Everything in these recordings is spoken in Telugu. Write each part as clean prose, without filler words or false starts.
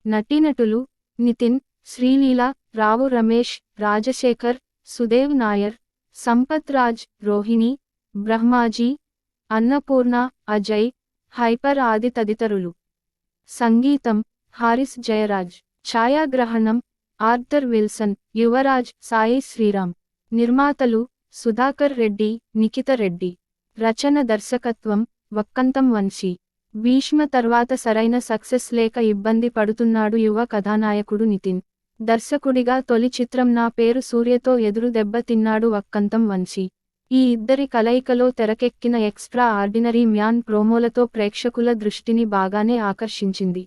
నటీనటులు నితిన్, శ్రీలీల, రావు రమేష్, రాజశేఖర్, సుదేవ్ నాయర్, సంపత్ రాజ్, రోహిణి, బ్రహ్మాజీ, అన్నపూర్ణ, అజయ్, హైపర్ ఆది తదితరులు. సంగీతం హారిస్ జయరాజ్. ఛాయాగ్రహణం ఆర్థర్ విల్సన్, యువరాజ్, సాయి శ్రీరామ్. నిర్మాతలు సుధాకర్ రెడ్డి, నిఖిత రెడ్డి. రచన దర్శకత్వం వక్కంతం వంశీ. భీష్మ తర్వాత సరైన సక్సెస్ లేక ఇబ్బంది పడుతున్నాడు యువ కథానాయకుడు నితిన్. దర్శకుడిగా తొలి చిత్రం నా పేరు సూర్యతో ఎదురు దెబ్బ తిన్నాడు వక్కంతం వంశీ. ఈ ఇద్దరి కలయికలో తెరకెక్కిన ఎక్స్ట్రా ఆర్డినరీ మ్యాన్ ప్రోమోలతో ప్రేక్షకుల దృష్టిని బాగానే ఆకర్షించింది.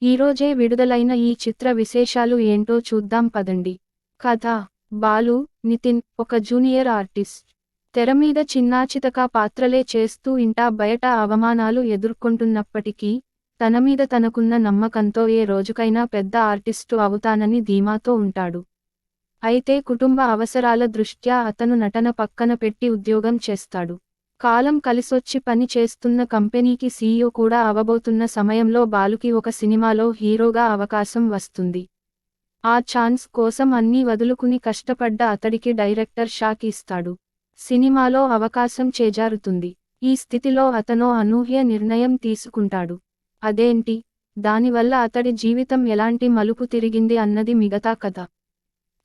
ఈరోజే విడుదలైన ఈ చిత్ర విశేషాలు ఏంటో చూద్దాం పదండి. కథ బాలు, నితిన్ ఒక జూనియర్ ఆర్టిస్ట్. తెరమీద చిన్నాచితక పాత్రలే చేస్తూ ఇంటా బయట అవమానాలు ఎదుర్కొంటున్నప్పటికీ తనమీద తనకున్న నమ్మకంతో ఏ రోజుకైనా పెద్ద ఆర్టిస్టు అవుతానని ధీమాతో ఉంటాడు. అయితే కుటుంబ అవసరాల దృష్ట్యా అతను నటన పక్కన పెట్టి ఉద్యోగం చేస్తాడు. కాలం కలిసొచ్చి పని చేస్తున్న కంపెనీకి సీఈఓ కూడా అవబోతున్న సమయంలో బాలుకి ఒక సినిమాలో హీరోగా అవకాశం వస్తుంది. ఆ ఛాన్స్ కోసం అన్నీ వదులుకుని కష్టపడ్డ అతడికి డైరెక్టర్ షాక్ ఇస్తాడు. సినిమాలో అవకాశం చేజారుతుంది. ఈ స్థితిలో అతనో అనూహ్య నిర్ణయం తీసుకుంటాడు. అదేంటి, దానివల్ల అతడి జీవితం ఎలాంటి మలుపు తిరిగింది అన్నది మిగతా కథ.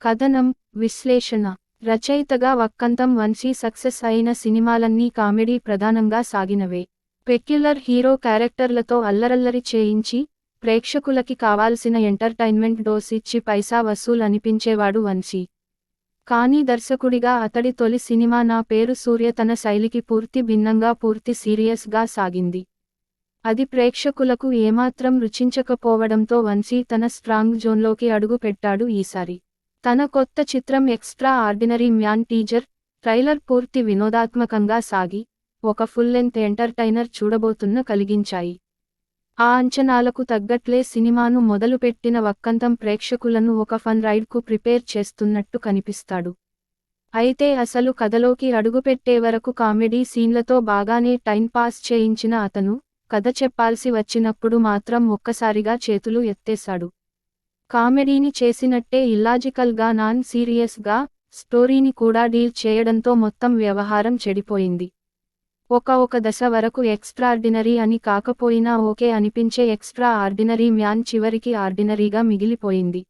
కథనం, విశ్లేషణ. రచయితగా వక్కంతం వంశీ సక్సెస్ అయిన సినిమాలన్నీ కామెడీ ప్రధానంగా సాగినవే. పెక్యులర్ హీరో క్యారెక్టర్లతో అల్లరల్లరి చేయించి ప్రేక్షకులకి కావాల్సిన ఎంటర్టైన్మెంట్ డోస్ ఇచ్చి పైసా వసూల్ అనిపించేవాడు వంశీ. కానీ దర్శకుడిగా అతడి తొలి సినిమా నా పేరు సూర్య తన శైలికి పూర్తి భిన్నంగా పూర్తి సీరియస్గా సాగింది. అది ప్రేక్షకులకు ఏమాత్రం రుచించకపోవడంతో వంశీ తన స్ట్రాంగ్ జోన్లోకి అడుగు పెట్టాడు ఈసారి. తన కొత్త చిత్రం extra ordinary man teaser, trailer పూర్తి వినోదాత్మకంగా సాగి ఒక ఫుల్ లెంత్ ఎంటర్టైనర్ చూడబోతున్న కలిగించాయి. ఆ అంచనాలకు తగ్గట్లే సినిమాను మొదలుపెట్టిన వక్కంతం ప్రేక్షకులను ఒక ఫన్ రైడ్కు ప్రిపేర్ చేస్తున్నట్టు కనిపిస్తాడు. అయితే అసలు కథలోకి అడుగుపెట్టే వరకు కామెడీ సీన్లతో బాగానే టైంపాస్ చేయించిన అతను కథ చెప్పాల్సి వచ్చినప్పుడు మాత్రం ఒక్కసారిగా చేతులు ఎత్తేశాడు. కామెడీని చేసినట్టే ఇల్లాజికల్గా నాన్ సీరియస్గా స్టోరీని కూడా డీల్ చేయడంతో మొత్తం వ్యవహారం చెడిపోయింది. ఒక దశ వరకు ఎక్స్ట్రార్డినరీ అని కాకపోయినా ఓకే అనిపించే ఎక్స్ట్రా ఆర్డినరీ మ్యాన్ చివరికి ఆర్డినరీగా మిగిలిపోయింది.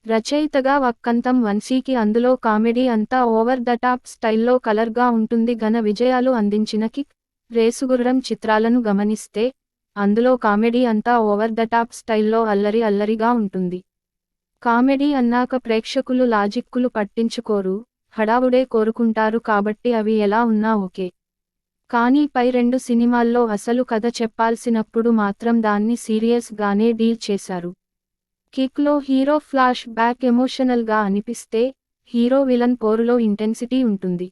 రచయితగా వక్కంతం వంశీకి అందులో కామెడీ అంతా ఓవర్ ద టాప్ స్టైల్లో కలర్గా ఉంటుంది. ఘన విజయాలు అందించిన కిక్, రేసుగుర్రం చిత్రాలను గమనిస్తే అందులో కామెడీ అంతా ఓవర్ ద టాప్ స్టైల్లో అల్లరి అల్లరిగా ఉంటుంది. కామెడీ అన్నాక ప్రేక్షకులు లాజిక్కులు పట్టించుకోరు, హడావుడే కోరుకుంటారు కాబట్టి అవి ఎలా ఉన్నా ఓకే. కానీ పై రెండు సినిమాల్లో అసలు కథ చెప్పాల్సినప్పుడు మాత్రం దాన్ని సీరియస్ గానే డీల్ చేశారు. కిక్లో హీరో ఫ్లాష్ బ్యాక్ ఎమోషనల్గా అనిపిస్తే హీరో విలన్ పోరులో ఇంటెన్సిటీ ఉంటుంది.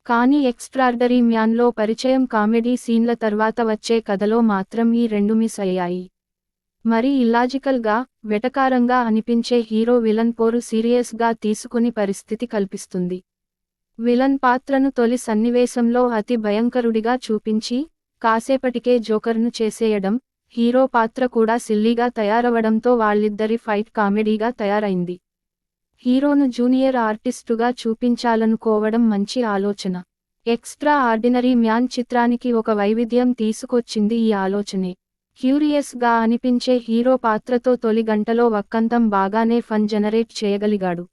కానీ ఎక్స్ట్రార్డరీ మ్యాన్లో పరిచయం కామెడీ సీన్ల తర్వాత వచ్చే కథలో మాత్రం ఈ రెండు మిస్ అయ్యాయి. మరి ఇల్లాజికల్గా, వెటకారంగా అనిపించే హీరో విలన్ పోరు సీరియస్గా తీసుకుని పరిస్థితి కల్పిస్తుంది. విలన్ పాత్రను తొలి సన్నివేశంలో అతి భయంకరుడిగా చూపించి కాసేపటికే జోకర్ను చేసేయడం, హీరో పాత్ర కూడా సిల్లీగా తయారవడంతో వాళ్ళిద్దరి ఫైట్ కామెడీగా తయారైంది. హీరోను జూనియర్ ఆర్టిస్టుగా చూపించాలనుకోవడం మంచి ఆలోచన. ఎక్స్ట్రా ఆర్డినరీ మ్యాన్ చిత్రానికి ఒక వైవిధ్యం తీసుకొచ్చింది ఈ ఆలోచనే. క్యూరియస్గా అనిపించే హీరో పాత్రతో తొలి గంటలో వక్కంతం బాగానే ఫన్ జనరేట్ చేయగలిగాడు.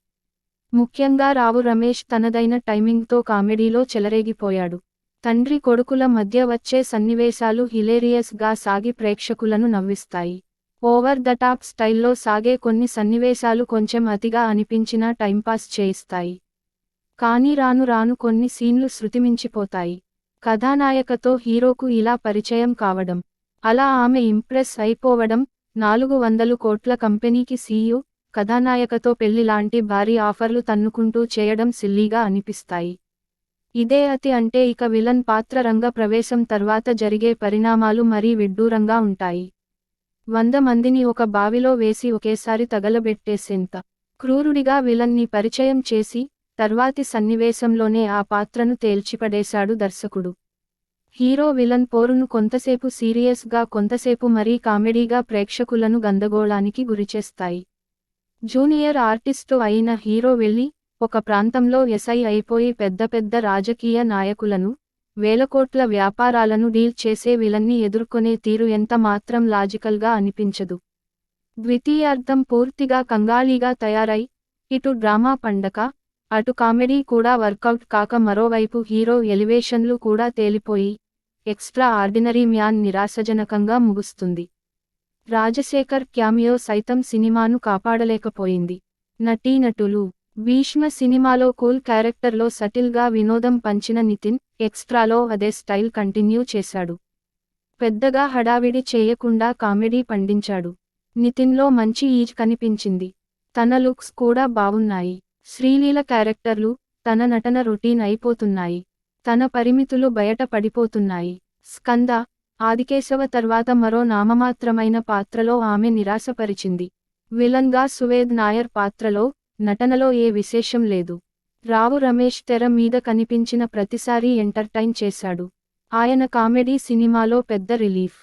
ముఖ్యంగా రావు రమేష్ తనదైన టైమింగ్తో కామెడీలో చెలరేగిపోయాడు. తండ్రి కొడుకుల మధ్య వచ్చే సన్నివేశాలు హిలేరియస్గా సాగి ప్రేక్షకులను నవ్విస్తాయి. ఓవర్ ద టాప్ స్టైల్లో సాగే కొన్ని సన్నివేశాలు కొంచెం అతిగా అనిపించినా టైంపాస్ చేయిస్తాయి. కానీ రాను రాను కొన్ని సీన్లు శృతిమించిపోతాయి. కథానాయకతో హీరోకు ఇలా పరిచయం కావడం, అలా ఆమె ఇంప్రెస్ అయిపోవడం, 400 కోట్ల కంపెనీకి సీఈఓ, కథానాయకతో పెళ్లి లాంటి భారీ ఆఫర్లు తన్నుకుంటూ చేయడం సిల్లీగా అనిపిస్తాయి. ఇదే అతి అంటే ఇక విలన్ పాత్ర రంగ ప్రవేశం తర్వాత జరిగే పరిణామాలు మరీ విడ్డూరంగా ఉంటాయి. 100 మందిని ఒక బావిలో వేసి ఒకేసారి తగలబెట్టేసేంత క్రూరుడిగా విలన్ని పరిచయం చేసి తర్వాతి సన్నివేశంలోనే ఆ పాత్రను తేల్చిపడేశాడు దర్శకుడు. హీరో విలన్ పోరును కొంతసేపు సీరియస్గా కొంతసేపు మరీ కామెడీగా ప్రేక్షకులను గందరగోళానికి గురిచేస్తాయి. జూనియర్ ఆర్టిస్టు అయిన హీరో వెళ్ళి ఒక ప్రాంతంలో ఎస్ఐ అయిపోయి పెద్ద పెద్ద రాజకీయ నాయకులను, వేలకోట్ల వ్యాపారాలను డీల్ చేసే విలన్ని ఎదుర్కొనే తీరు ఎంత మాత్రం లాజికల్గా అనిపించదు. ద్వితీయార్థం పూర్తిగా కంగాళీగా తయారై ఇటు డ్రామా పండగ, అటు కామెడీ కూడా వర్కౌట్ కాక మరోవైపు హీరో ఎలివేషన్లు కూడా తేలిపోయి ఎక్స్ట్రా ఆర్డినరీ మ్యాన్ నిరాశజనకంగా ముగుస్తుంది. రాజశేఖర్ క్యామియో సైతం సినిమాను కాపాడలేకపోయింది. నటీనటులు భీష్మ సినిమాలో కూల్ క్యారెక్టర్లో సటిల్గా వినోదం పంచిన నితిన్ ఎక్స్ట్రాలో అదే స్టైల్ కంటిన్యూ చేశాడు. పెద్దగా హడావిడి చేయకుండా కామెడీ పండించాడు. నితిన్లో మంచి ఈజ్ కనిపించింది. తన లుక్స్ కూడా బావున్నాయి. శ్రీలీల క్యారెక్టర్లు తన నటన రొటీన్ అయిపోతున్నాయి. తన పరిమితులు బయట పడిపోతున్నాయి. స్కంద, ఆదికేశవ తర్వాత మరో నామమాత్రమైన పాత్రలో ఆమె నిరాశపరిచింది. విలన్గా సువేద్ నాయర్ పాత్రలో, నటనలో ఏ విశేషం లేదు. రావు రమేష్ తెర మీద కనిపించిన ప్రతిసారీ ఎంటర్టైన్ చేశాడు. ఆయన కామెడీ సినిమాలో పెద్ద రిలీఫ్.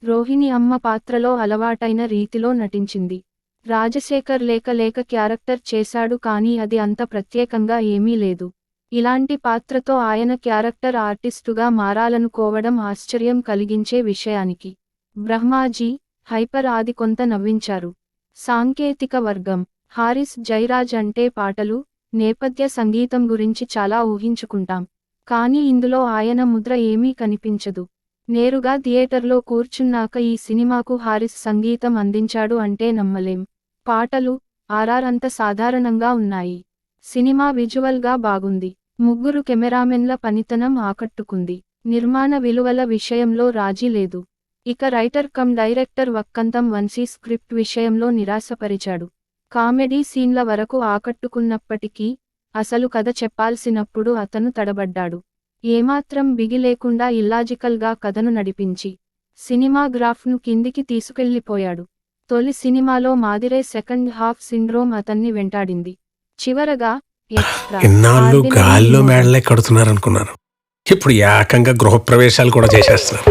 రోహిణి అమ్మ పాత్రలో అలవాటైన రీతిలో నటించింది. రాజశేఖర్ లేక క్యారెక్టర్ చేశాడు కానీ అది అంత ప్రత్యేకంగా ఏమీ లేదు. ఇలాంటి పాత్రతో ఆయన క్యారెక్టర్ ఆర్టిస్టుగా మారాలనుకోవడం ఆశ్చర్యం కలిగించే విషయానికి. బ్రహ్మాజీ, హైపర్ ఆది కొంత నవ్వించారు. సాంకేతిక వర్గం హారిస్ జైరాజ్ అంటే పాటలు, నేపథ్య సంగీతం గురించి చాలా ఊహించుకుంటాం. కానీ ఇందులో ఆయన ముద్ర ఏమీ కనిపించదు. నేరుగా థియేటర్లో కూర్చున్నాక ఈ సినిమాకు హారిస్ సంగీతం అందించాడు అంటే నమ్మలేం. పాటలు, ఆర్ఆర్ అంత సాధారణంగా ఉన్నాయి. సినిమా విజువల్గా బాగుంది. ముగ్గురు కెమెరామెన్ల పనితనం ఆకట్టుకుంది. నిర్మాణ విలువల విషయంలో రాజీ లేదు. ఇక writer cum director Vakkantham Vamsi script విషయంలో నిరాశపరిచాడు. కామెడీ సీన్ల వరకు ఆకట్టుకున్నప్పటికీ అసలు కథ చెప్పాల్సినప్పుడు అతను తడబడ్డాడు. ఏమాత్రం బిగి లేకుండా ఇల్లాజికల్గా కథను నడిపించి సినిమా గ్రాఫ్ను కిందికి తీసుకెళ్లిపోయాడు. తొలి సినిమాలో మాదిరే సెకండ్ హాఫ్ సిండ్రోమ్ అతన్ని వెంటాడింది. చివరగా ఇన్నాళ్ళు గాల్లో మేడలే కడుతున్నారనుకున్నాను. ఇప్పుడు ఏకంగా గృహప్రవేశాలు కూడా చేసేస్తున్నారు.